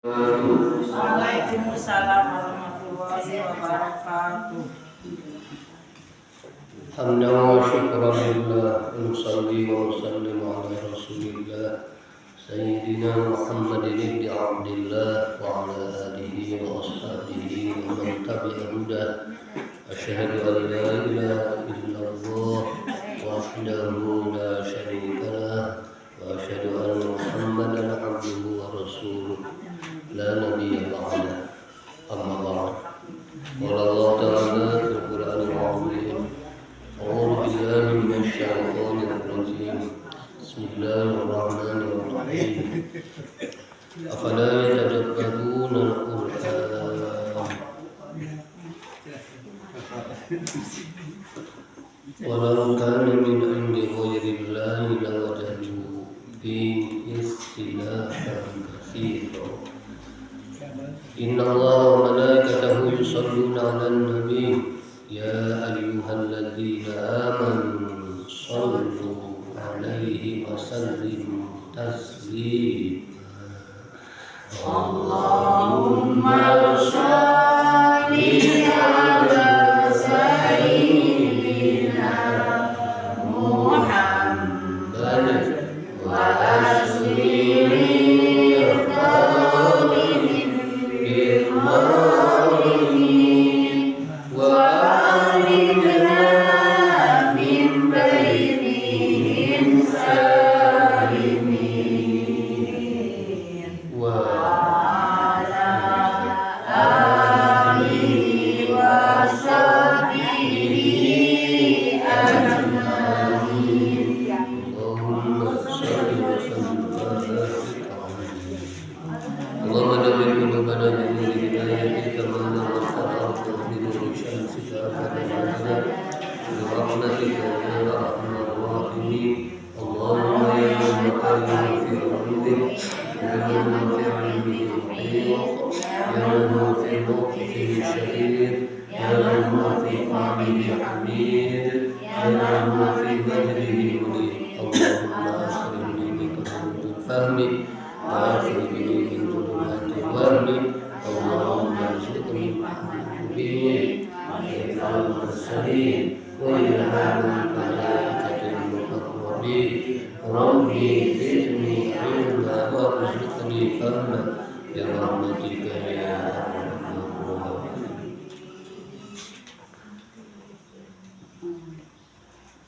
Waalaikumsalam warahmatullahi wabarakatuh. Hamdan wa syukran lillah, nusalli wa nusallimu ala rasulillah Sayyidina Muhammadin ibn Abdillah wa ala alihi wa ashabihi wa man tabi'a hudah. Asyhadu an la ilaha illallah wahdahu la syarika lah wa asyhadu anna Muhammadan abduhu wa rasuluh la nabiyya ba'dah. Amma ba'd. Qala Allah ta'ala fil Qur'anil 'azim. أعوذ بالله من الشيطان الرجيم بسم الله الرحمن الرحيم أفلا يتدبرون القرآن ولو كان من عند غير الله لوجدوا فيه اختلافا كثيرا إن الله وملائكته يصلون على النبي يا أيها الذين آمنوا صلوا عليه وسلموا تسليما اللهم صل على سيدنا محمد وأسلم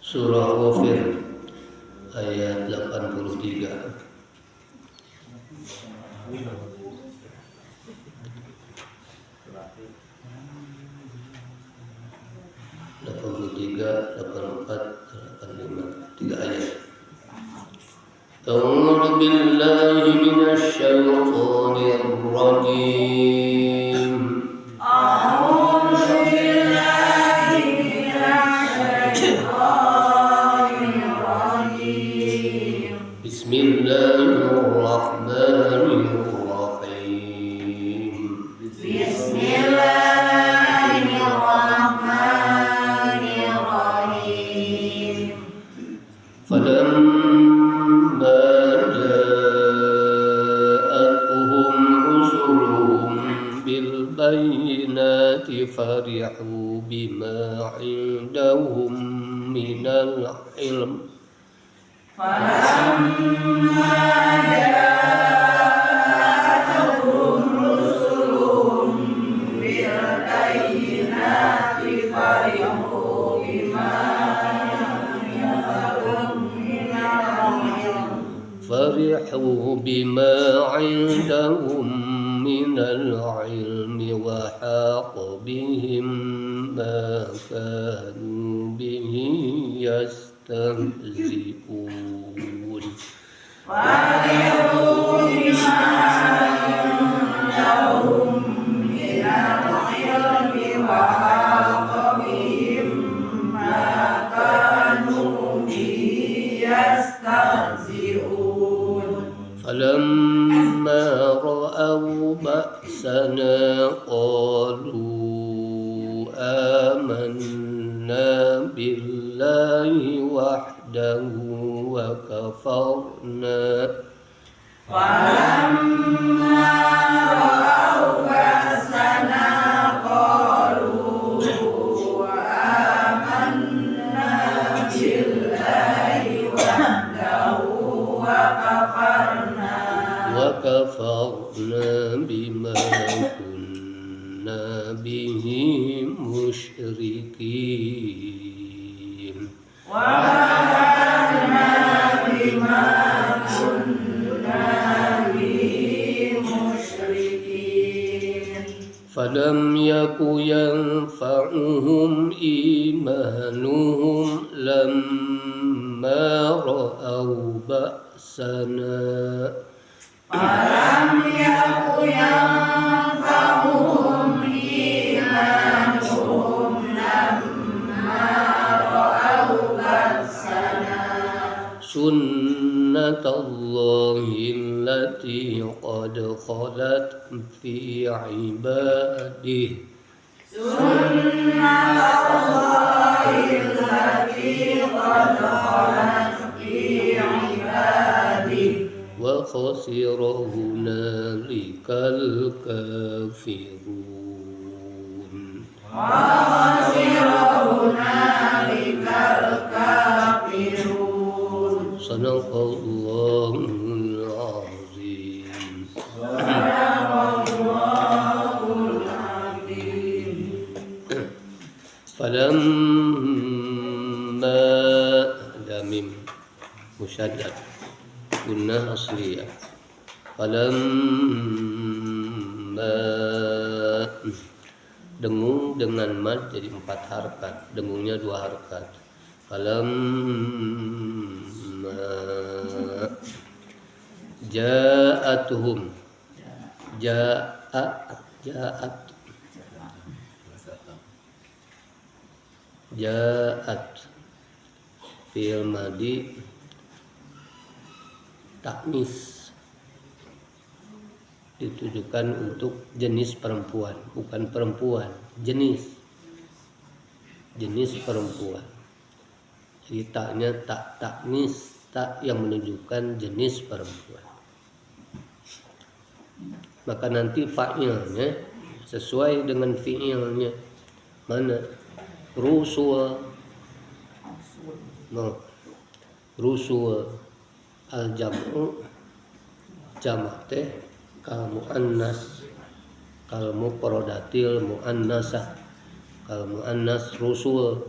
Surah Ghafir ayat 83. أعوذ بالله من الشيطان الرجيم أعوذ بالله من الشيطان الرجيم بسم الله الرحمن الرحيم بسم الله الرحمن الرحيم فلما جاءتهم رسلهم بالبينات فرحوا بما عندهم من العلم فلما جاءتهم رسلهم بالبينات فرحوا بما عندهم من العلم وحاق بهم ما كانوا به يستهزئون فرحوا بما عندهم من العلم وحاق بهم ما كانوا به يستهزئون فلما رأوا بأسنا قالوا آمنا بالله وحده وكفرنا فلما كفرنا بما كنا به مشركين وكفرنا بما كنا به مشركين فلم يك ينفعهم إيمانهم لما رأوا بأسنا فلم يك ينفعهم إيمانهم لما رأوا بأسنا سنة الله التي قد خلت في عباده سنة الله التي قد خلت في عباده وخسر هنالك الكافرون وخسر هنالك الكافرون صدق الله العظيم صدق الله العظيم فلما دامim musyaddad gunnah asliyah falamma dengung dengan mad jadi 4 harkat, dengungnya 2 harkat. Falamma ja'atuhum ja'at fi'il madi taknis ditujukan untuk jenis perempuan, bukan perempuan, jenis perempuan. Jadi taknya tak taknis, tak yang menunjukkan jenis perempuan. Maka nanti fa'ilnya sesuai dengan fi'ilnya. Mana? Rusul. No. Rusul al-jam'u jamak teh kal muannas, kal mufradatil muannasah, kal muannas rusul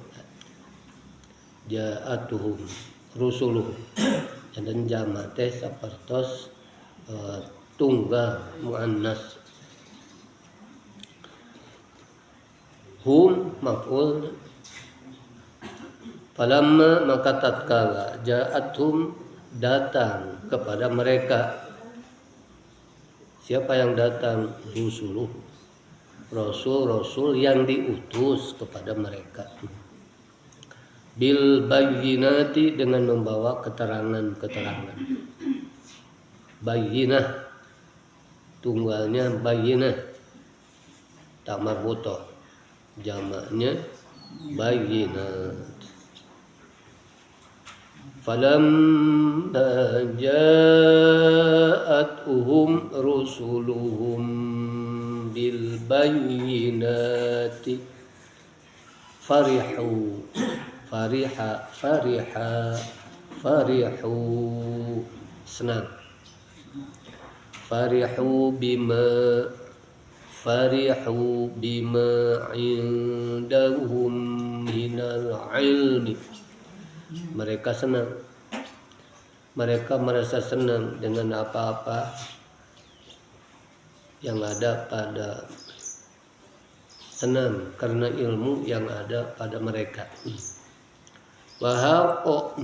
ja'atuhum rusuluhum. Dan jamak teh sapertos tunggal muannas. Hum maf'ul. Falamma maka tatkala ja'athum datang kepada mereka. Siapa yang datang? Rusuluh, rasul-rasul yang diutus kepada mereka. Bil bayyinati dengan membawa keterangan-keterangan. Bayyinah tunggalnya bayyinah, tak marbutoh, jamaknya bayyinat. Falamma ja'atuhum rusuluhum bil bayyinati farihu senang. Farihu bima indahum minal ilmi. Mereka senang, mereka merasa senang dengan apa-apa yang ada pada, senang karena ilmu yang ada pada mereka. Wahau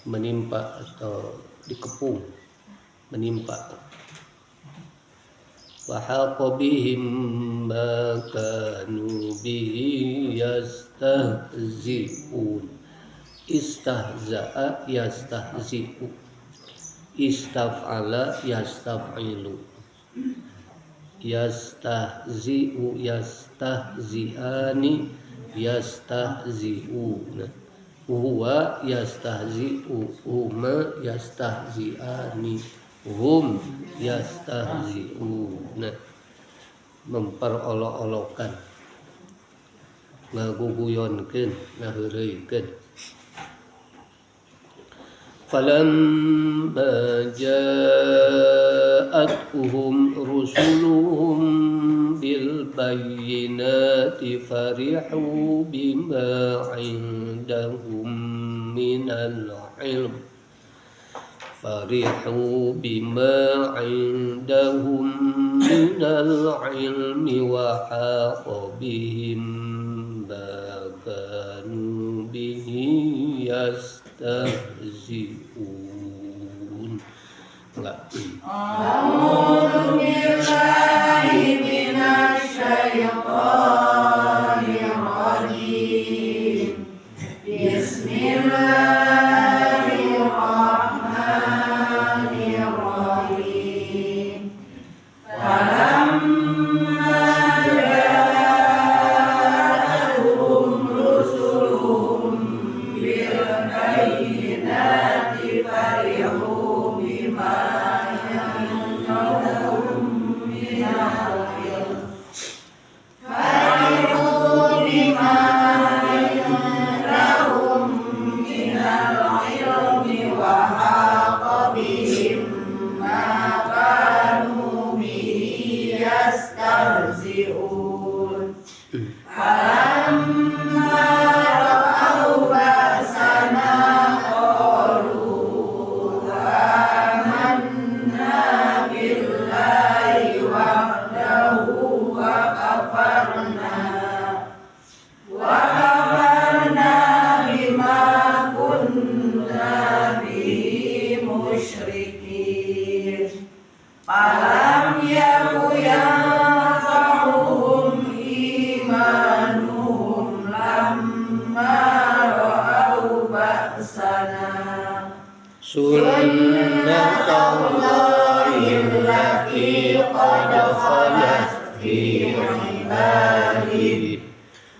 menimpa atau dikepung, menimpa. Wahaqa bihim ma kanu bihi yastahzi'un. Istahza'a yastahzi'u, istaf'ala yastaf'ilu, yastahzi'u yastahzi'ani yastahzi'una, huwa yastahzi'u huma yastahzi'ani hum yastahzi'una. Memperolok-olokkan, ngaguguyonkeun, ngaheureuikeun. فلما جاءتهم رسلهم بالبينات فرحوا بما عندهم من العلم وحاق بهم ما كانوا به يستهزئون. A'udzu billahi minasy syaithanir rajim. Bismillahirrahmanirrahim. Falamma ja'atuhum rusuluhum bil bayyinati farihu bima ya'lamun minal ilm. Farihu bima ya'lamun minal ilmi wa haqa bihim ma kanu bihi yastahzi'un. Falamma ra'aw ba'sana qalu amanna billahi wahdahu wa kafarna bima kunna bihi musyrikin. Falam yaku yanfa'uhum imanuhum lamma ra'aw ba'sana sunnatallahi allati qad khalat fi ibadihi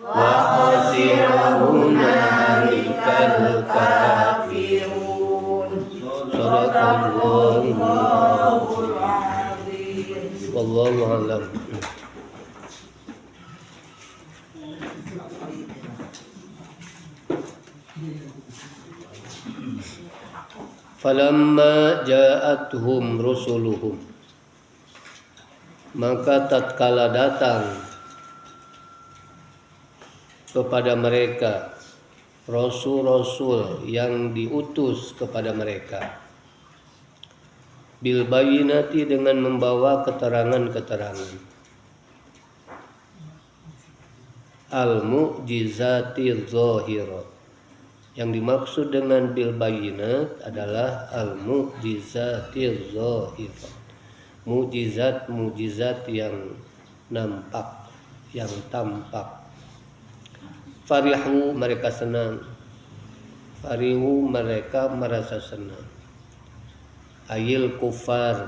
wa khasira hunalikal kafirun. Sadaqallahul azim. Wallahu a'lam. Falamma ja'atuhum rusuluhum, maka tatkala datang kepada mereka rasul-rasul yang diutus kepada mereka, bil bayyinati dengan membawa keterangan-keterangan, al mu'jizati zahirat. Yang dimaksud dengan bil bayyinat adalah al mu'jizati zahirat, mukjizat yang nampak, yang tampak. Farihu mereka senang, farihu mereka merasa senang. Ayil kufaru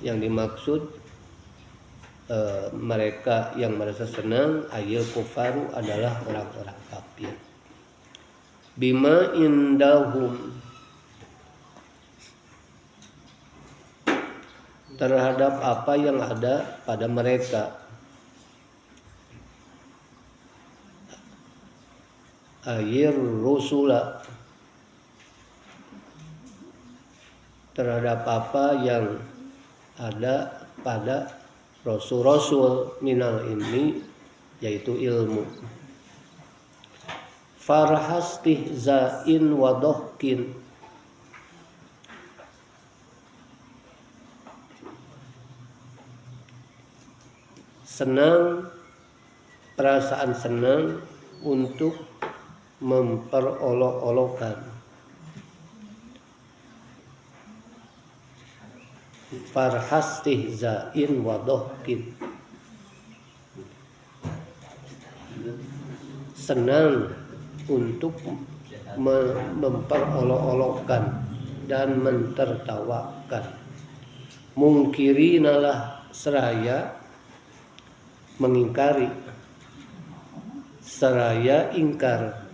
yang dimaksud mereka yang merasa senang, ayil kufaru adalah orang-orang kafir. Bima indahum, terhadap apa yang ada pada mereka. Ayir rusula, terhadap apa yang ada pada rasul-rasul minal ilmi, yaitu ilmu. Farhastihzain wa dohkin, senang, perasaan senang untuk memperolok-olokkan. Farhastihzain wa dohkin, senang untuk memperolok-olokkan dan mentertawakan. Mungkirinalah seraya mengingkari, seraya ingkar.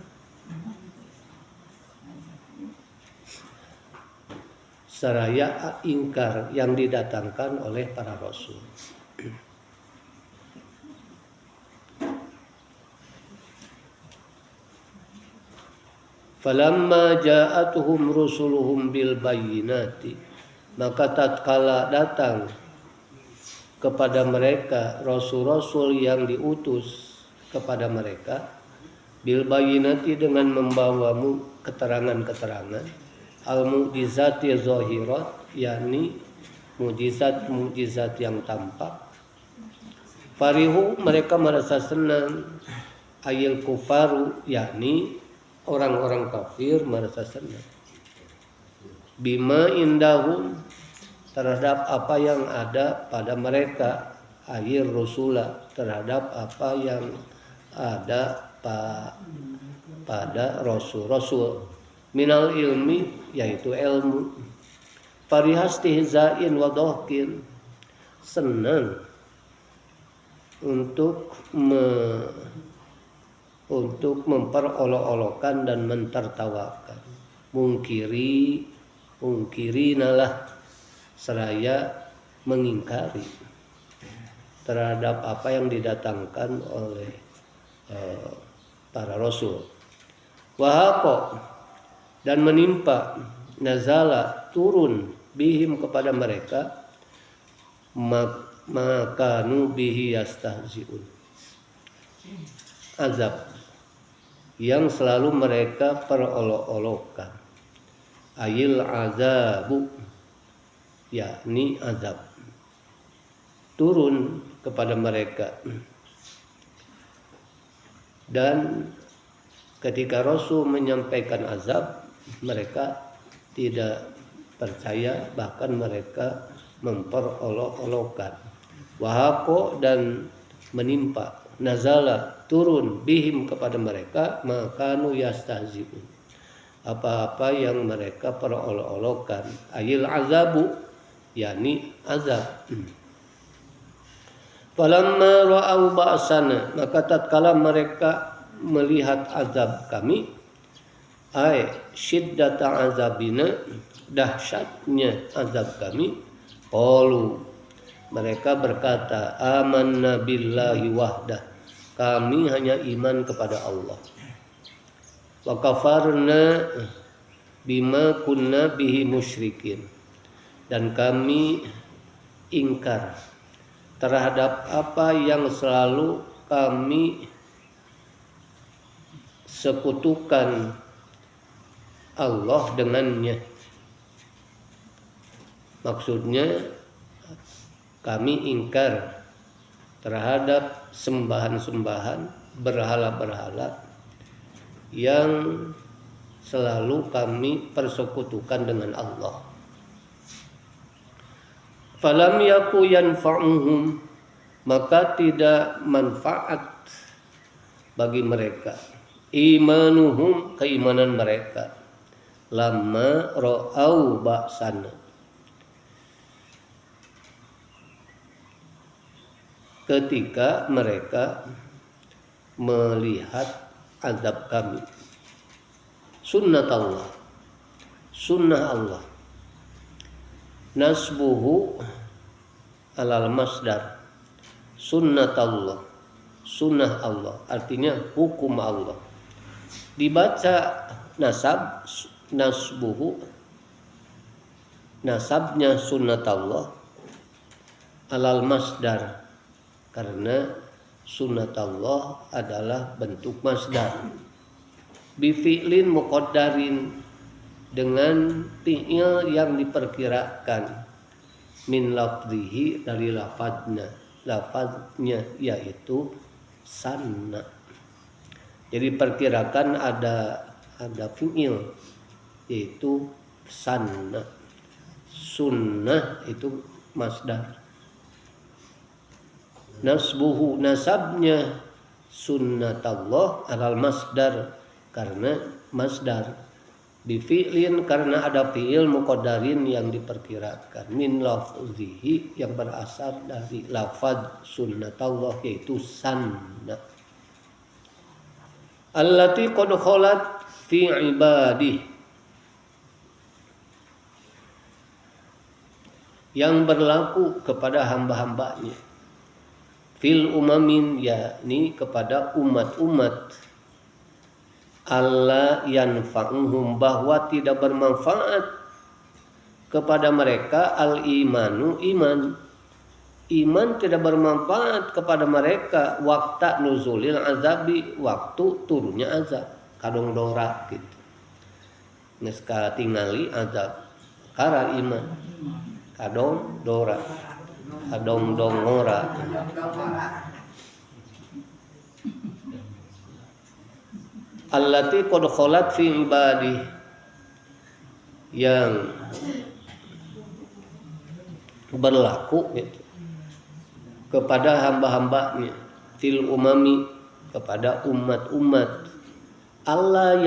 Seraya ingkar yang didatangkan oleh para rasul. Falamma ja'atuhum rusuluhum bil bayyinati, maka tatkala datang kepada mereka rasul-rasul yang diutus kepada mereka bil bayyinati, dengan membawa keterangan-keterangan, al mu'jizati zahirat, yakni mukjizat-mukjizat yang tampak. Farihu, mereka merasa senang, ayil kufaru, yakni orang-orang kafir merasa senang, bima indahum, terhadap apa yang ada pada mereka, ayil rusula, terhadap apa yang ada pada rasul-rasul, minal ilmi, yaitu ilmu. Farihastihzain wa dohkin, senang untuk memperolok-olokkan dan mentertawakan. Mungkirinalah, seraya mengingkari terhadap apa yang didatangkan oleh para rasul. Wahaqo, dan menimpa, nazala, turun, bihim, kepada mereka, makanu bihi yastahzi'un, azab yang selalu mereka perolok-olokkan. Ayil azabu, yakni azab, turun kepada mereka. Dan ketika Rasul menyampaikan azab, mereka tidak percaya, bahkan mereka memperolok-olokkan. Wahako, dan menimpa, nazala, turun, bihim, kepada mereka, makanu yastahzi'un, apa-apa yang mereka perolok-olokkan. Ayil azabu, yakni azab. Falamma ra'au ba'sana, maka tatkala mereka melihat azab kami, ay syiddata azabina, dahsyatnya azab kami, qalu, mereka berkata, amanna billahi wahdah, kami hanya iman kepada Allah. Wa kafarna bima kunna bihi musyrikin, dan kami ingkar terhadap apa yang selalu kami sekutukan Allah dengannya. Maksudnya kami ingkar terhadap sembahan-sembahan, berhala-berhala yang selalu kami persekutukan dengan Allah. Falam yaku yanfa'uhum, maka tidak manfaat bagi mereka, imanuhum, keimanan mereka, lamma ra'au ba'sana, ketika mereka melihat azab kami. Sunnatullah, sunnah Allah. Nasbuhu alal masdar, sunnatullah, sunnah Allah, artinya hukum Allah. Dibaca nasab, nasbuhu, nasabnya sunnatullah, alal masdar, karena sunnatullah adalah bentuk masdar. Bifi'lin muqaddarin, dengan fi'il yang diperkirakan, min lafzihi, dari lafaznya yaitu sanna. Jadi perkirakan ada fi'il yaitu sanna. Sunnah itu masdar. Nasbuhu, nasabnya sunnatullah alal masdar, karena masdar. Bifi'lin, karena ada fi'il muqaddarin yang diperkirakan, min lafzihi, yang berasal dari lafaz sunnatullah yaitu sanna, allati qad khalat fi ibadih, yang berlaku kepada hamba-hambanya, fil umamin, yakni kepada umat-umat, alla yanfa'uhum, bahwa tidak bermanfaat kepada mereka al-imanu, iman tidak bermanfaat kepada mereka waqta nuzulil azabi, waktu turunnya azab, kadong dora gitu. Geus katingali azab kara iman, kadong dora, kadong dongora. Allati qad khalat fi ibadi, yang berlaku gitu, kepada hamba-hambanya, fil umami, kepada umat-umat, alla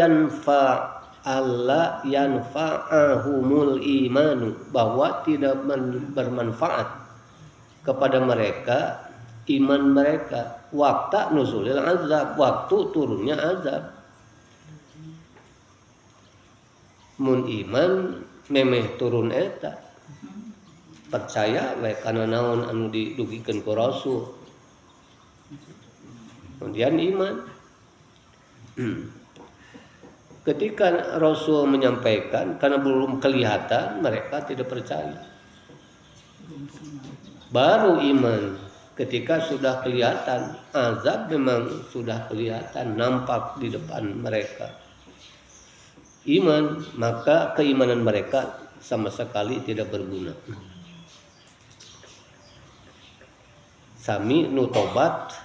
yanfa'ahumul imanu, bahwa tidak bermanfaat kepada mereka iman mereka waqta nuzulil azab, waktu turunnya azab. Mun iman memeh turun eta, percaya we kana naon anu didugikeun ku Rasul, kemudian iman. Ketika Rasul menyampaikan, karena belum kelihatan, mereka tidak percaya. Baru iman ketika sudah kelihatan, azab memang sudah kelihatan, nampak di depan mereka. Iman, maka keimanan mereka sama sekali tidak berguna. Sami nu tobat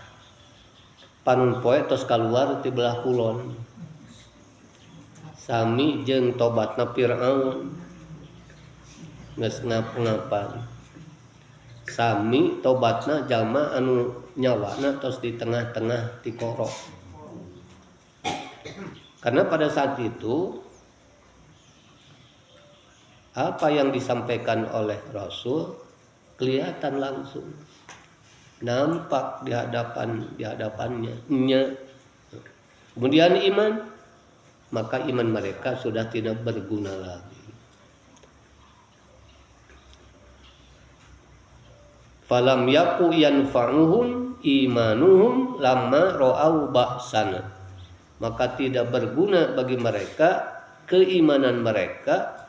panun poe tos kaluar ti belah kulon. Sami jeung tobatna Firaun geus ngap-ngapan. Sami tobatna jalma anu nyawana tos di tengah-tengah ti korok. Karena pada saat itu apa yang disampaikan oleh Rasul kelihatan langsung, nampak di hadapannya. Kemudian iman, maka iman mereka sudah tidak berguna lagi. Falam yaku yanfa'uhum imanuhum lamma ra'au ba'sana, maka tidak berguna bagi mereka keimanan mereka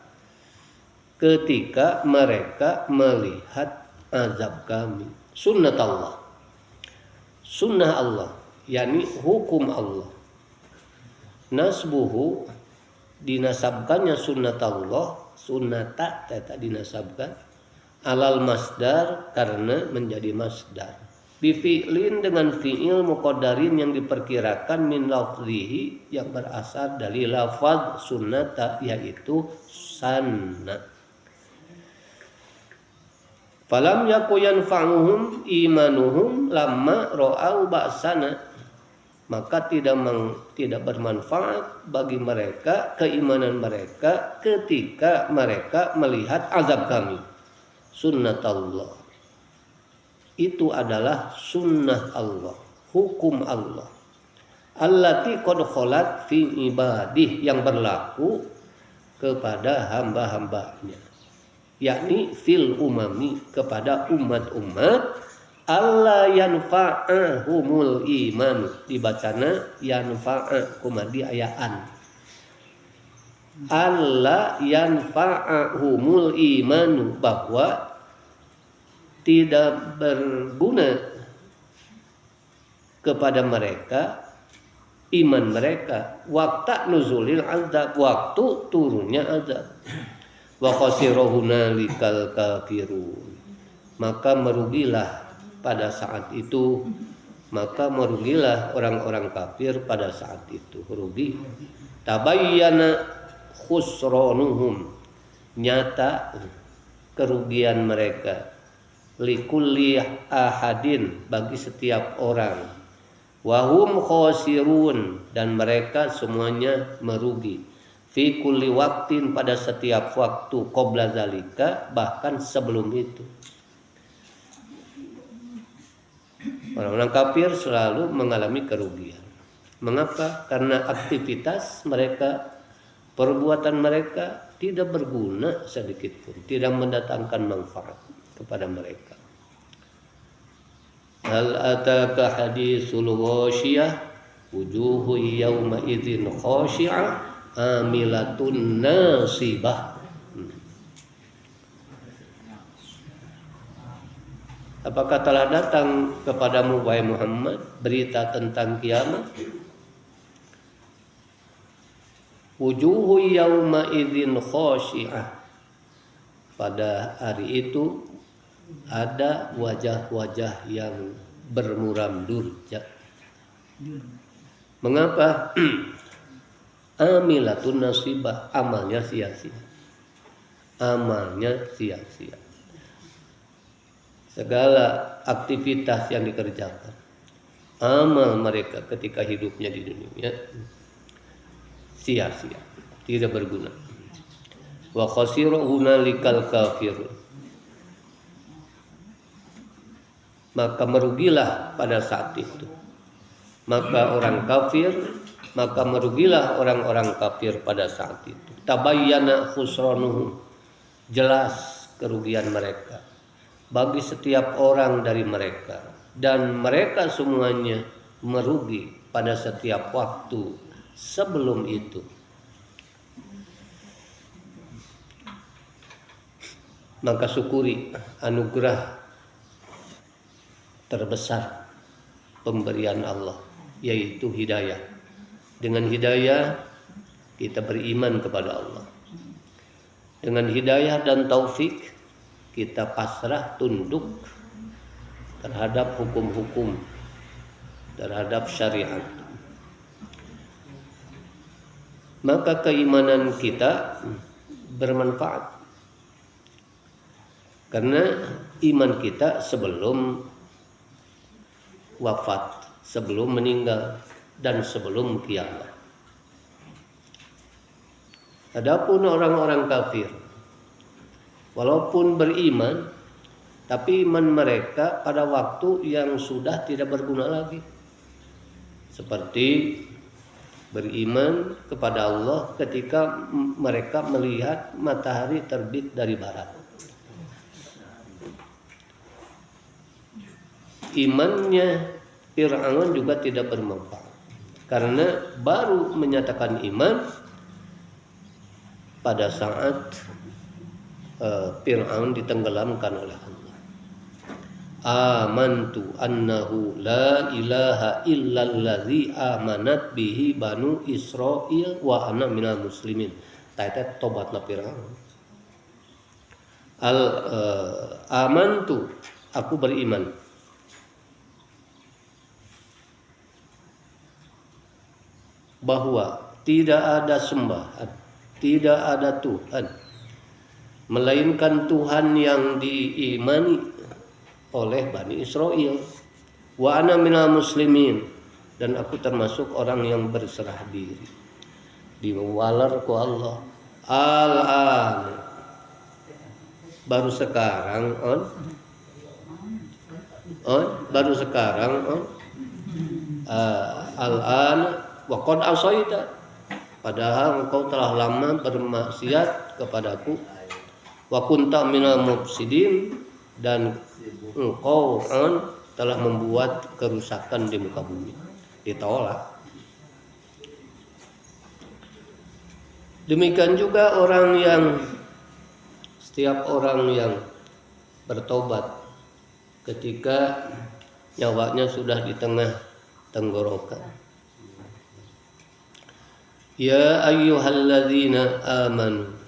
ketika mereka melihat azab kami. Sunnah Allah, yakni hukum Allah. Nasbuhu, dinasabkannya sunnat Allah, sunnata tata dinasabkan alal masdar, karena menjadi masdar. Bifi'lin, dengan fi'il muqaddarin yang diperkirakan, min lafzihi, yang berasal dari lafaz sunnata, yaitu sanna. Falam yaku yanfa'uhum imanuhum lamma ra'au ba'sana, maka tidak bermanfaat bagi mereka keimanan mereka ketika mereka melihat azab kami. Sunnatullah, itu adalah sunnah Allah, hukum Allah. Allati qad khalat fi ibadih, yang berlaku kepada hamba-hambanya, yakni fil umami, kepada umat-umat. Alla yanfa'ahumul iman, dibacana yanfa'a kumadi ayaan. Alla yanfa'ahumul imanu, bahwa tidak berguna kepada mereka iman mereka waqta nuzulil azab, waktu turunnya azab. Wa khasira hunalikal kafirun, maka merugilah pada saat itu, maka merugilah orang-orang kafir pada saat itu, rugi. Tabayyana khusranuhum, nyata kerugian mereka, likulli ahadin, bagi setiap orang, wahum khasirun, dan mereka semuanya merugi, fi kulli waktin, pada setiap waktu, qabla zalika, bahkan sebelum itu. Orang-orang kafir selalu mengalami kerugian. Mengapa? Karena aktivitas mereka, perbuatan mereka tidak berguna sedikit pun, tidak mendatangkan manfaat kepada mereka. Hal ataka haditsul ghasyiyah, wujuhu yawma idzin khashi'ah amilatun nasibah. Apakah telah datang kepadamu wahai Muhammad berita tentang kiamat? Wujuhu yawma idzin khashi'ah. Pada hari itu ada wajah-wajah yang bermuram durja. Mengapa? Amilatun nasibah, amalnya sia-sia. Amalnya sia-sia. Segala aktivitas yang dikerjakan, amal mereka ketika hidupnya di dunia sia-sia, tidak berguna. Wa khasira hunalikal kafir. Maka merugilah pada saat itu. Maka merugilah orang-orang kafir pada saat itu. Tabayyana khusranuhum. Jelas kerugian mereka bagi setiap orang dari mereka, dan mereka semuanya merugi pada setiap waktu sebelum itu. Maka syukuri anugerah terbesar pemberian Allah, yaitu hidayah. Dengan hidayah kita beriman kepada Allah. Dengan hidayah dan taufik kita pasrah tunduk terhadap hukum-hukum, terhadap syariat. Maka keimanan kita bermanfaat. Karena iman kita sebelum wafat, sebelum meninggal, dan sebelum kiamat. Adapun orang-orang kafir, walaupun beriman, tapi iman mereka pada waktu yang sudah tidak berguna lagi. Seperti beriman kepada Allah ketika mereka melihat matahari terbit dari barat. Imannya Fir'aun juga tidak bermanfaat, karena baru menyatakan iman pada saat Fir'aun ditenggelamkan oleh Allah. Amantu annahu la ilaha illallazi amanat bihi banu Israil wa ana minal muslimin. Taitet tobatna Fir'aun. Amantu, aku beriman. Bahwa tidak ada sembahan, tidak ada Tuhan melainkan Tuhan yang diimani oleh Bani Israel. Wa ana minal muslimin, dan aku termasuk orang yang berserah diri, diwalar ku Allah. Al-an, baru sekarang baru sekarang al-an wa qad asaita, padahal engkau telah lama bermaksiat kepadaku. Wa kunta minal mufsidin, dan engkau telah membuat kerusakan di muka bumi. Ditolak. Demikian juga setiap orang yang bertobat ketika nyawanya sudah di tengah tenggorokan. Ya ayyuhalladzina amanu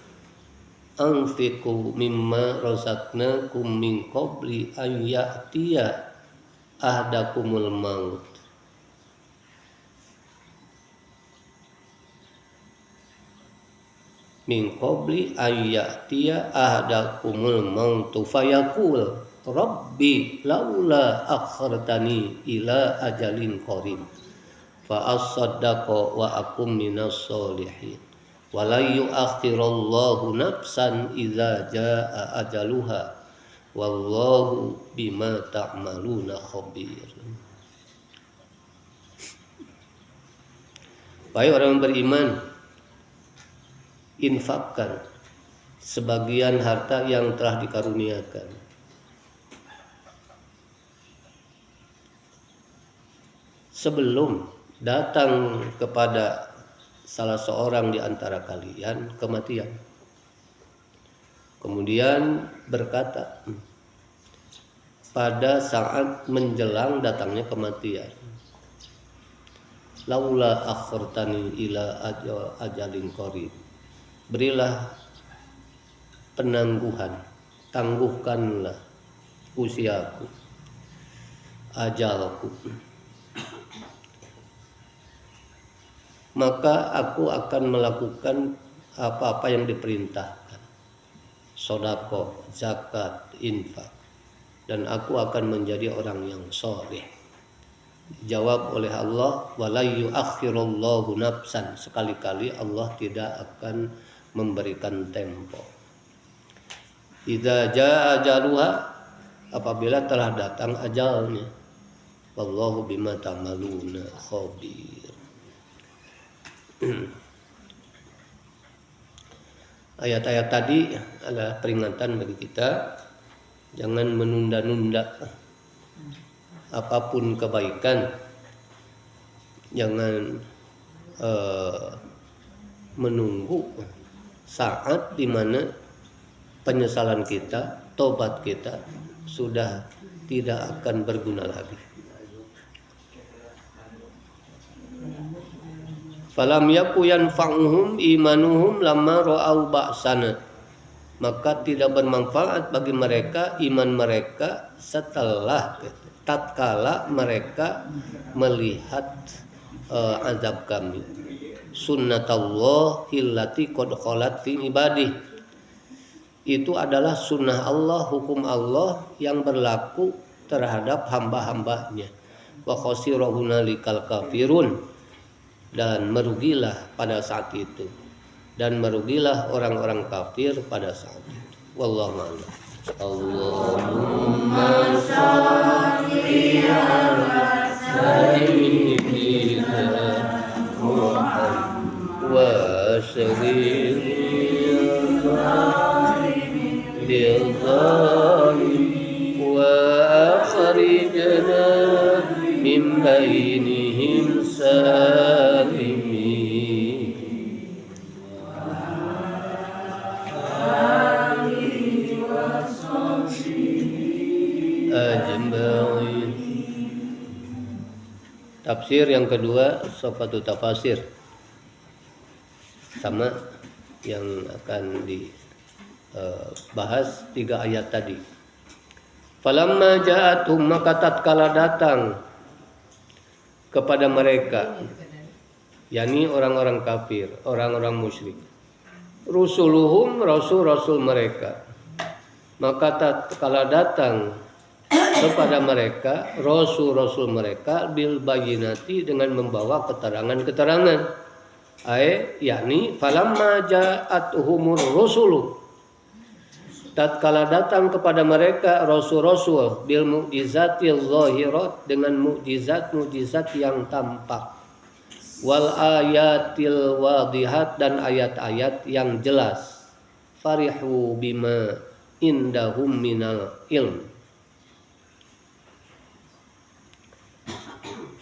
anfiqu mimma razaqnakum min qabli an ya'tiya ahadakumul maut. Min qabli an ya'tiya ahadakumul maut fayaqul rabbi laula akhartani ila ajalin qarib fa asaddaqa wa akum minas solihin. Wala yu'akhirallahu nafsan idza jaa ajaluha wallahu bima ta'maluna khabir. Baik orang beriman, infakkan sebagian harta yang telah dikaruniakan. Sebelum datang kepada salah seorang di antara kalian kematian. Kemudian berkata, pada saat menjelang datangnya kematian, laula akhirtani ila ajalin qarib, berilah penangguhan, tangguhkanlah usiaku, ajalku, maka aku akan melakukan apa-apa yang diperintahkan, sedekah, zakat, infak, dan aku akan menjadi orang yang soleh. Jawab oleh Allah, wala yuakhirullahu nafsan, sekali-kali Allah tidak akan memberikan tempo. Idza jaa ajaluha, apabila telah datang ajalnya. Wallahu bima ta'maluna khabir. Ayat-ayat tadi adalah peringatan bagi kita, jangan menunda-nunda apapun kebaikan, jangan menunggu saat dimana penyesalan kita, tobat kita sudah tidak akan berguna lagi. Falam yaku yanfa'uhum imanuhum lamma ra'au ba'sana, maka tidak bermanfaat bagi mereka iman mereka setelah tatkala mereka melihat azab kami. Sunnatullah illati qad khalat fi ibadih, itu adalah sunnah Allah, hukum Allah yang berlaku terhadap hamba-hambanya. Wa khasira hunalikal kafirun, dan merugilah pada saat itu, dan merugilah orang-orang kafir pada saat itu. Wallahu a'lam. Allahumma shalli ala sayyidina Muhammad wa sallim bil zalim wa akhrijna min bainihim salimin ajma'in. Tafsir yang kedua, Sofatul Tafasir, sama yang akan dibahas 3 ayat tadi. Falamma ja'atuhum, maka tatkala datang kepada mereka, yakni orang-orang kafir, orang-orang musyrik, rusuluhum, rasul-rasul mereka, maka tatkala datang kepada mereka rasul-rasul mereka bil bayyinati, dengan membawa keterangan-keterangan, yakni falamma ja'atuhumur rusulu, tatkala datang kepada mereka rasul-rasul bil mu'jizatil zahirat, dengan mukjizat-mukjizat yang tampak, wal ayatil wadihat, dan ayat-ayat yang jelas, farihu bima indahum minal ilm,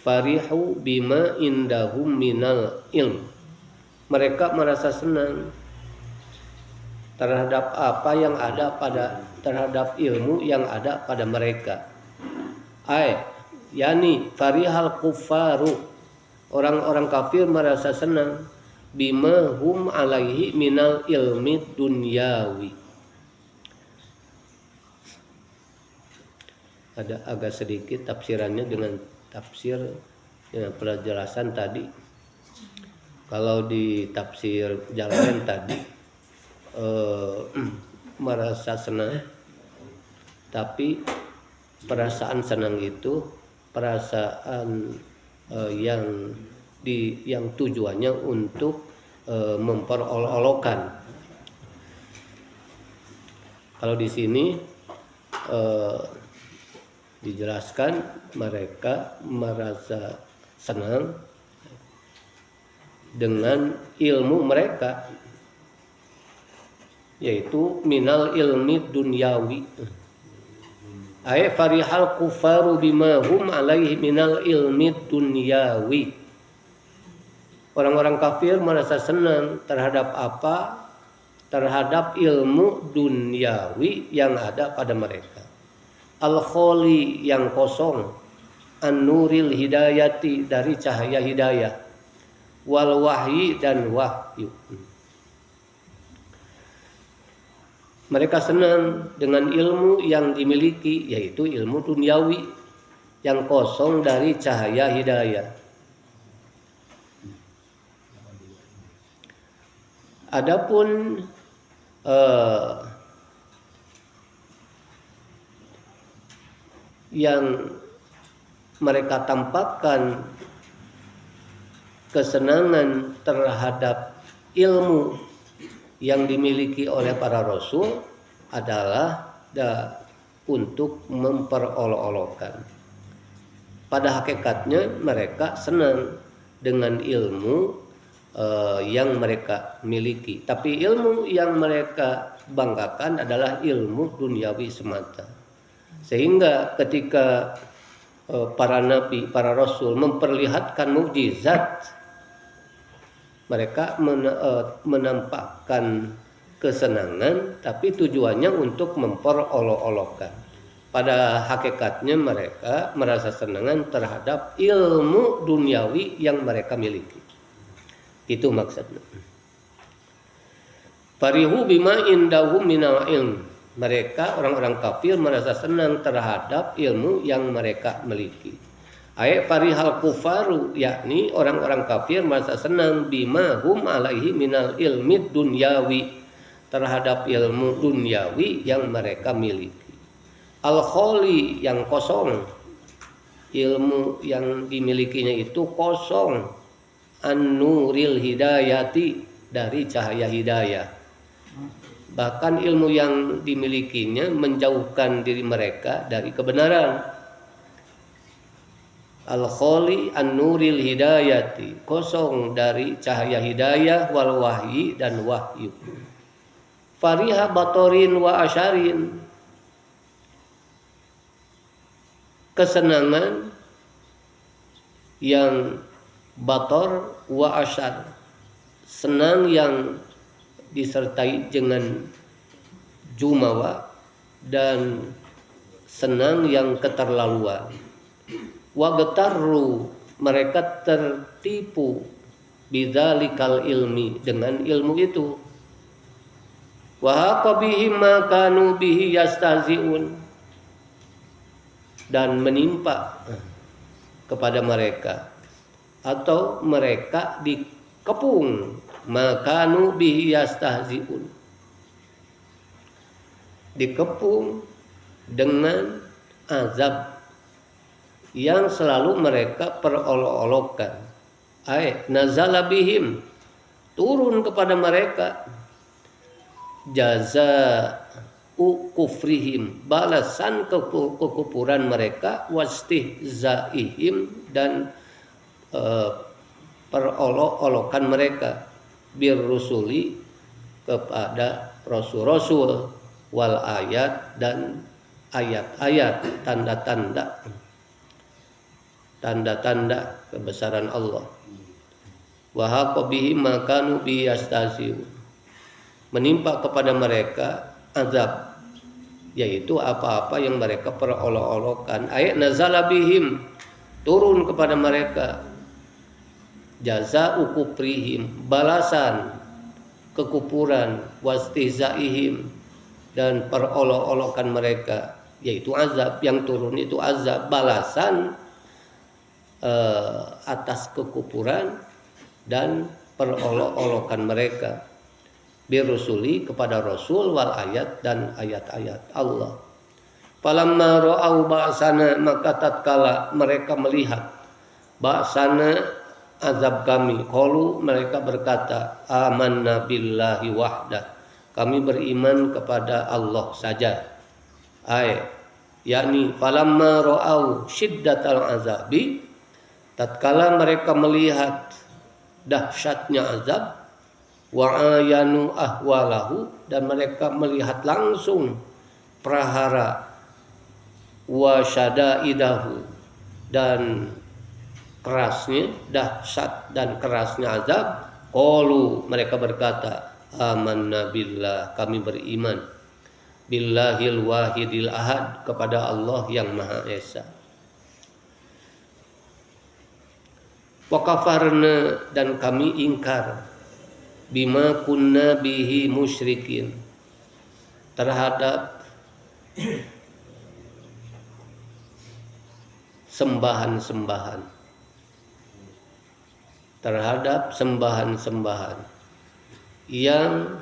farihu bima indahum minal ilm, mereka merasa senang terhadap apa yang ada terhadap ilmu yang ada pada mereka. Yani farihal kufaru, orang-orang kafir merasa senang, bima hum alaihi minal ilmi dunyawi. Ada agak sedikit tafsirannya dengan tafsir dengan penjelasan tadi. Kalau di tafsir Jalalain tadi merasa senang, tapi perasaan senang itu perasaan yang tujuannya untuk memperolok-olokkan. Kalau di sini dijelaskan mereka merasa senang dengan ilmu mereka, yaitu minal ilmi dunyawi. Ay farihal kufaru bima hum alaihi minal ilmi dunyawi, Orang-orang kafir merasa senang terhadap apa? Terhadap ilmu duniawi yang ada pada mereka. Al-kholi yang kosong, an-nuril hidayati dari cahaya hidayah, wal wahyi dan wahyu. Mereka senang dengan ilmu yang dimiliki, yaitu ilmu duniawi yang kosong dari cahaya hidayah. Adapun yang mereka tampakkan kesenangan terhadap ilmu yang dimiliki oleh para rasul adalah untuk memperolok-olokkan. Pada hakikatnya mereka senang dengan ilmu yang mereka miliki, tapi ilmu yang mereka banggakan adalah ilmu duniawi semata. Sehingga ketika para nabi, para rasul memperlihatkan mukjizat, mereka menampakkan kesenangan, tapi tujuannya untuk memperolok-olokkan. Pada hakikatnya mereka merasa senangan terhadap ilmu duniawi yang mereka miliki. Itu maksudnya. Farihu bima indahum minal ilm. Mereka orang-orang kafir merasa senang terhadap ilmu yang mereka miliki. Ayat farihal kufaru, yakni orang-orang kafir merasa senang bima hum alaihi minal ilmi dunyawi, terhadap ilmu dunyawi yang mereka miliki. Al-kholi yang kosong, ilmu yang dimilikinya itu kosong. An-nuril hidayati, dari cahaya hidayah. Bahkan ilmu yang dimilikinya menjauhkan diri mereka dari kebenaran. Al-kholi an-nuril hidayati, kosong dari cahaya hidayah, wal wahyi dan wahyu. Fariha batorin wa asyarin, kesenangan yang bator wa asyar, senang yang disertai dengan jumawa dan senang yang keterlaluan. Wa getarru, mereka tertipu bidzalikal ilmi, dengan ilmu itu. Wa haqa bihim ma kanu bihi yastahzi'un, dan menimpa kepada mereka atau mereka dikepung makanu bihi yastahzi'un, dikepung dengan azab yang selalu mereka perolok-olokkan. Nazala bihim, turun kepada mereka, jaza'u kufrihim, balasan kekufuran mereka, wastihzaihim, dan perolok-olokan mereka, birrusuli, kepada rasul-rasul, wal ayat, dan ayat-ayat, tanda-tanda kebesaran Allah. Wa haqa bihim ma kanu bi yastahzi'un, menimpa kepada mereka azab, yaitu apa-apa yang mereka perolok-olokkan. Ayat nazala bihim, turun kepada mereka, jaza'u kufrihim, balasan kekufuran, wastihzaihim, dan perolok-olokan mereka, yaitu azab. Yang turun itu azab, balasan atas kekufuran dan perolok-olokan mereka, birrusuli, kepada rasul, wal ayat, dan ayat-ayat Allah. Falamma ra'au ba'sana, maka tatkala mereka melihat ba'sana, azab kami, qalu, mereka berkata, amanna billahi wahdah, kami beriman kepada Allah saja. Yakni falamma ra'au syiddatal azabi, tatkala mereka melihat dahsyatnya azab, wa ayanu ahwalahu, dan mereka melihat langsung prahara, wa syadaidahu, dan kerasnya, dahsyat dan kerasnya azab, qalu, mereka berkata, amanna billah, kami beriman, billahil wahidil ahad, kepada Allah yang Maha Esa. Wa kafarna, dan kami ingkar, bima kunna bihi musyrikin, terhadap sembahan-sembahan, terhadap sembahan-sembahan yang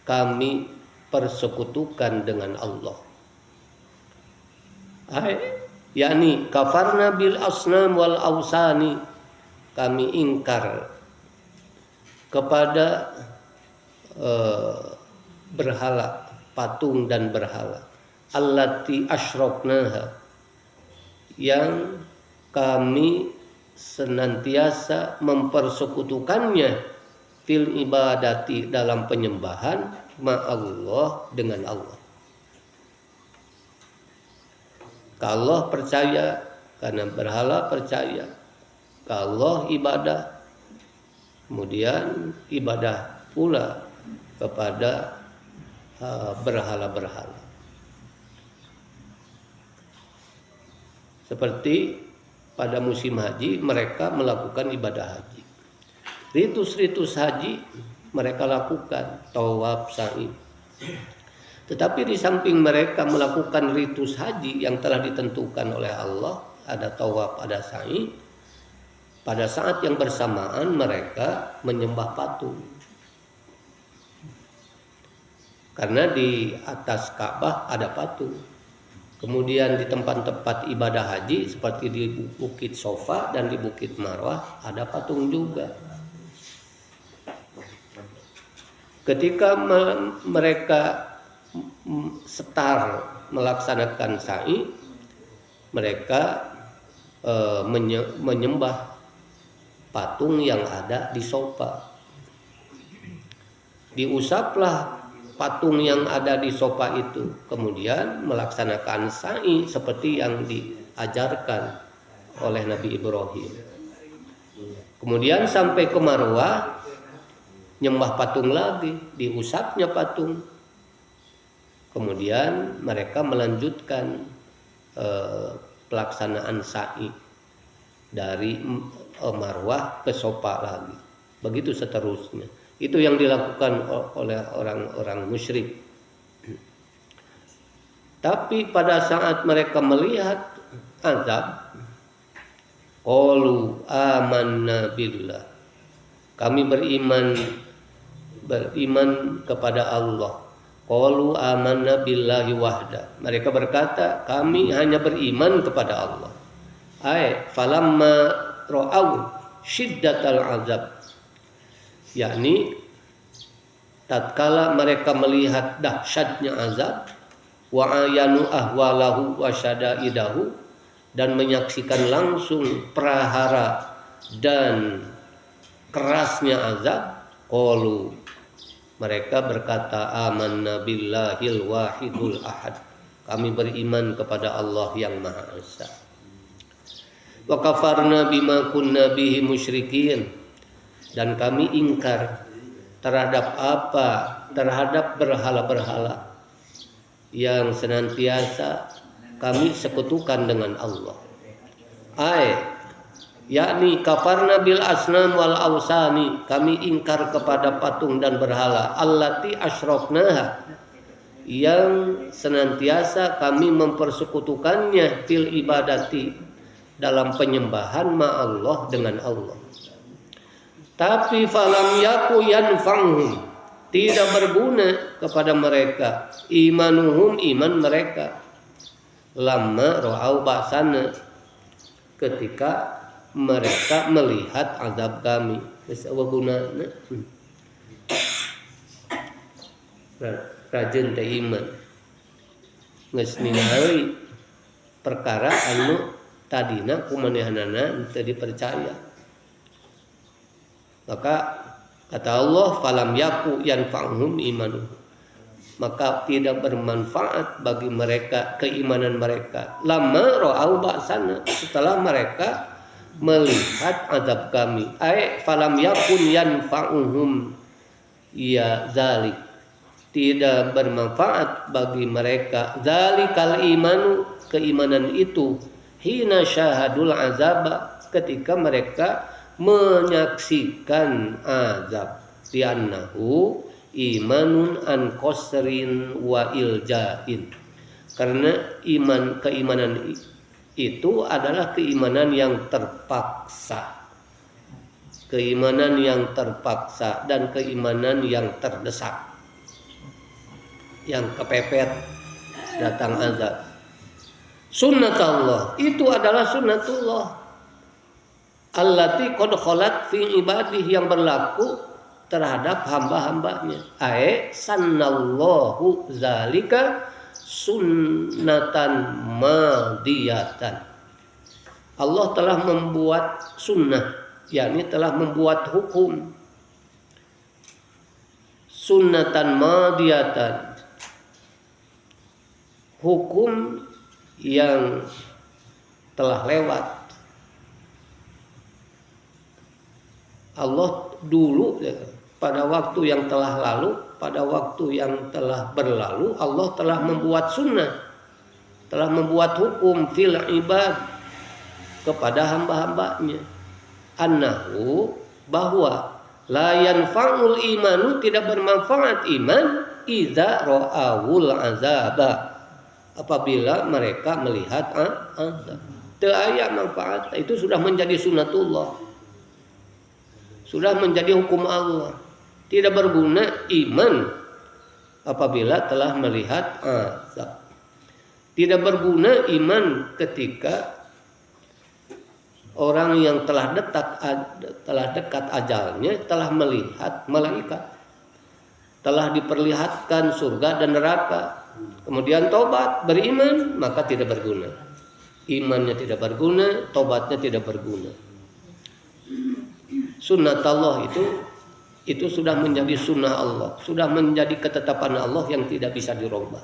kami persekutukan dengan Allah. Yakni kafarna bil asnam wal ausani, kami ingkar kepada berhala, patung dan berhala, allati asyroknaha, yang kami senantiasa mempersekutukannya, fil ibadati, dalam penyembahan, ma'allah, dengan Allah. Kalau percaya karena berhala, percaya kalau ibadah, kemudian ibadah pula kepada berhala-berhala. Seperti pada musim haji mereka melakukan ibadah haji. Ritus-ritus haji mereka lakukan, tawaf, sa'i. Tetapi di samping mereka melakukan ritus haji yang telah ditentukan oleh Allah, ada tawaf, ada sa'i, pada saat yang bersamaan mereka menyembah patung. Karena di atas Ka'bah ada patung. Kemudian di tempat-tempat ibadah haji seperti di Bukit Sofa dan di Bukit Marwah ada patung juga. Ketika mereka setar melaksanakan sa'i, mereka menyembah patung yang ada di sofa. Diusaplah patung yang ada di sofa itu, kemudian melaksanakan sa'i seperti yang diajarkan oleh Nabi Ibrahim. Kemudian sampai ke Marwah, nyembah patung lagi, diusapnya patung. Kemudian mereka melanjutkan pelaksanaan sa'i dari Marwah ke Sofa lagi. Begitu seterusnya. Itu yang dilakukan oleh orang-orang musyrik. Tapi pada saat mereka melihat azab, qalu amanna billah, kami beriman kepada Allah. Qalu amanna billahi wahda, mereka berkata kami hanya beriman kepada Allah. Falamma ra'au syiddatal azab, yakni tatkala mereka melihat dahsyatnya azab, wa ayanu ahwalahu wa syadaidahu, dan menyaksikan langsung prahara dan kerasnya azab, qalu, mereka berkata amanna billahil wahidul ahad, kami beriman kepada Allah yang Maha Esa. Wa kafarna bima kunna bihi musyrikin, dan kami ingkar terhadap apa? Terhadap berhala-berhala yang senantiasa kami sekutukan dengan Allah. Yakni kafarna bil asnam wal ausani, kami ingkar kepada patung dan berhala, allati asyroknaha, yang senantiasa kami mempersekutukannya, fil ibadati, dalam penyembahan ma'allah, dengan Allah. Tapi falam yaku yanfa'uhum, tidak berguna kepada mereka, imanuhum, iman mereka, lamma ra'au ba'sana, ketika mereka melihat azab kami. Rajin teh iman geus ningali perkara anu tadina kumanehanana teu dipercaya. Maka kata Allah, falam yaku yanfa'uhum imanuhum, maka tidak bermanfaat bagi mereka keimanan mereka. Lama ra'au ba'sana, setelah mereka melihat azab kami. Falam yakun yanfa'uhum ya zalik, tidak bermanfaat bagi mereka zalikal imanu, keimanan itu, hina syahadul azab, ketika mereka menyaksikan azab, li'annahu imanun an qasrin wa iljain, karena keimanan itu adalah keimanan yang terpaksa, keimanan yang terpaksa dan keimanan yang terdesak, yang kepepet datang azab. Sunnatullah itu adalah sunnatullah allati qad khalat fi ibadihi, yang berlaku terhadap hamba-hambanya. Sannallahu zalika sunnatan madiyatan. Allah telah membuat sunnah, yakni telah membuat hukum, sunnatan madiyatan, hukum yang telah lewat. Allah dulu, pada waktu yang telah lalu, pada waktu yang telah berlalu, Allah telah membuat sunnah, telah membuat hukum fil ibad kepada hamba-hambanya. Annahu, bahwa la yanfa'ul imanu, tidak bermanfaat iman, idza ra'awul azaba, apabila mereka melihat azab. Teu aya manfaat, itu sudah menjadi sunnatullah, sudah menjadi hukum Allah. Tidak berguna iman apabila telah melihat azab. Tidak berguna iman ketika orang yang telah dekat ajalnya telah melihat malaikat, telah diperlihatkan surga dan neraka, kemudian tobat, beriman, maka tidak berguna. Imannya tidak berguna, tobatnya tidak berguna. Sunnatullah itu sudah menjadi sunnah Allah, sudah menjadi ketetapan Allah yang tidak bisa dirubah.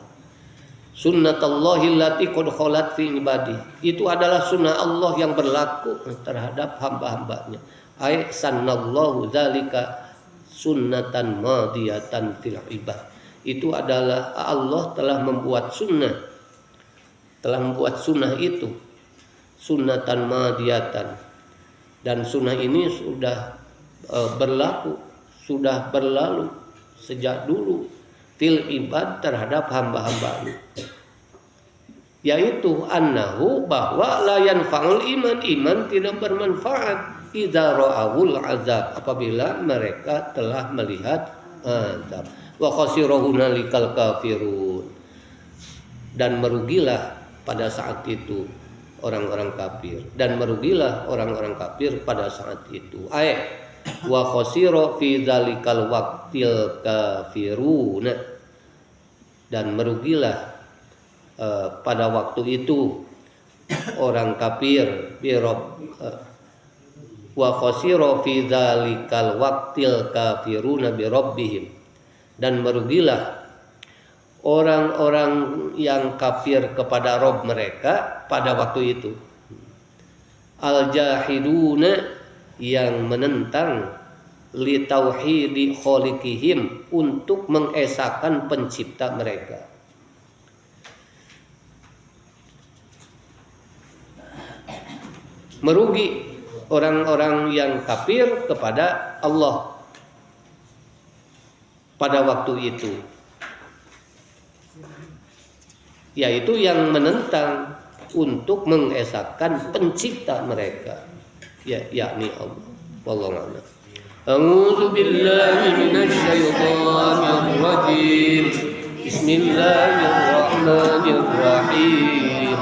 Sunnatullahi allati qad khalat fi ibadi, itu adalah sunnah Allah yang berlaku terhadap hamba-hambanya. Sannallahu zalika sunnatan madiyatan fil ibad, itu adalah Allah telah membuat sunnah, telah membuat sunnah itu sunnatan madiyatan, dan sunnah ini sudah berlaku, sudah berlalu sejak dulu fil ibad terhadap hamba-hambanya, yaitu annahu, bahwa la yanfa'ul iman tidak bermanfaat idza ra'awul azab, apabila mereka telah melihat azab. Wa khasira hunalikal kafirun, dan merugilah pada saat itu orang-orang kafir, dan merugilah orang-orang kafir pada saat itu. Wa khasira fi dzalikal waqtil kafirun, dan merugilah pada waktu itu orang kafir. Wa khasira fi dzalikal waqtil kafiruna bi rabbihim, dan merugilah orang-orang yang kafir kepada Rabb mereka pada waktu itu. Al-jahiduna, yang menentang li tauhidi khaliqihim, untuk mengesahkan pencipta mereka. Merugi orang-orang yang kafir kepada Allah pada waktu itu, yaitu yang menentang untuk mengesahkan pencipta mereka, yakni Allah. Wallahu a'lam. A'udzu billahi minasy syaithanir rajim. Bismillahirrahmanirrahim.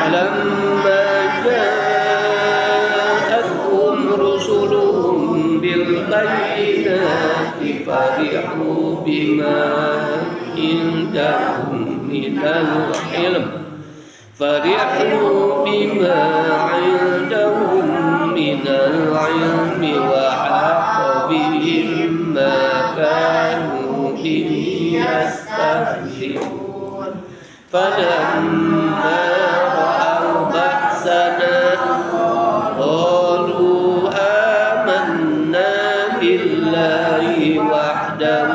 Lamma ja'atuhum rusuluhum bil bayyinati farihu bima indahum minal ilm. Farihu bima indahum minal ilmi wa haqa bihim ma kanu به يستهزئون فلما رأوا بأسنا قالوا آمنا بالله وحده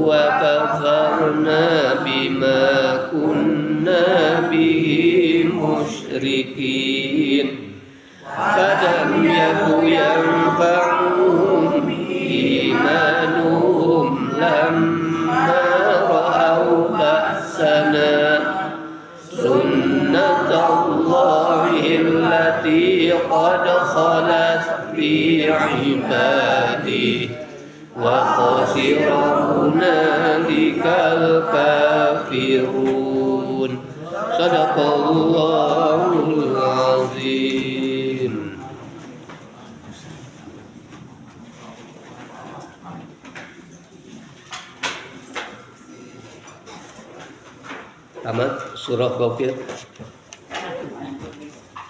وكفرنا بما كنا به مشركين فلم يكن ينفعهم إيمانهم لما رأوا بأسنا سنة الله التي قد خلت في عباده وخسر هنالك الكافرون صدق الله العظيم. Tamat surah Ghafir,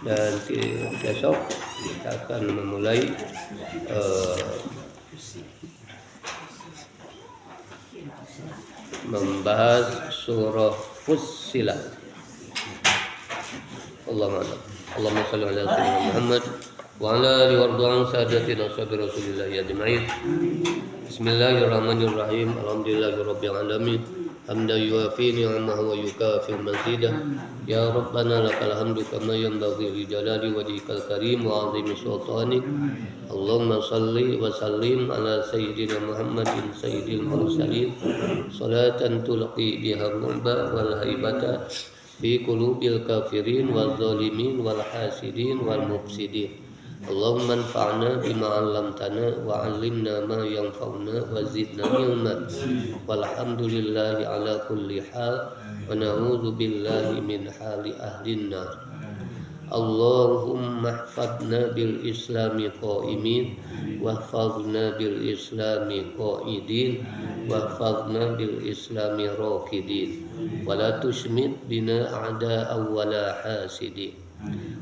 dan besok kita akan memulai membahas surah Fussilat. Allahumma salli ala sayyidina Muhammad wa ala alihi wa arda'an sadatina sahabi Rasulillah ajma'in. Bismillahirrahmanirrahim. Alhamdulillahirabbil alamin. Hamdan yuafi ni'amahu wa yukafi mazidah. Ya Rabbana lakal hamdu kama yanbaghi li jalali wajhikal karim wa 'azimi sultanik. Allahumma salli wa sallim ala sayyidina Muhammadin sayyidil mursalin salatan tulqi biha al-mu'ba wal haibata fi qulubil kafirin wal zalimin wal hasidin wal mufsidin. Allahumma anfa'na bima 'allamtana wa 'allimna ma yanfa'una wa zidna ilma. Walhamdulillahi ala kulli hal wa na'udzu billahi min hali ahlin nar. Allahumma ihfadna bil islami qa'imin wahfazna bil islami qa'idin wahfazna bil islami raqidin wa la tushmit bina a'da'a wa la hasidin.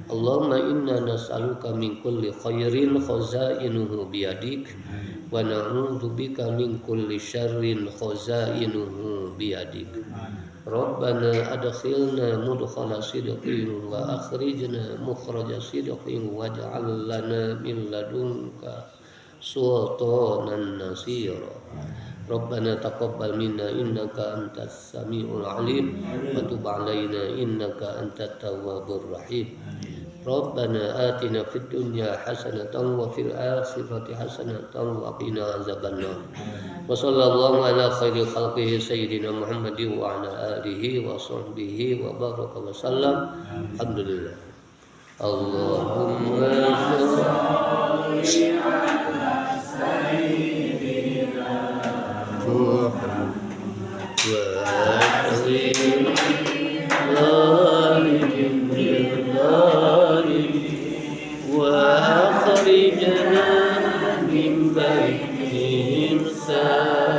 Allahumma inna nas'aluka min kulli khairin khazainuhu biyadik wa na'udzu bika min kulli syarrin khazainuhu biyadik. Rabbana adkhilna mudkhala sidqin wa akhrijna mukhraja sidqin waj'al lana min ladunka sultanan nasira. Rabbana taqabbal minna innaka antas samiul alim wa tub alaina innaka antat tawwabur rahim. Rabbana atina fid dunya hasanatan wa fil akhirati hasanatan wa qina azabannar. Wa sallallahu ala khairil khalqihi sayyidina Muhammadin wa ala alihi wa sahbihi wa baraka wa sallam. Alhamdulillah. Allahumma shalli ala sayyidina Muhammad wa sallim ala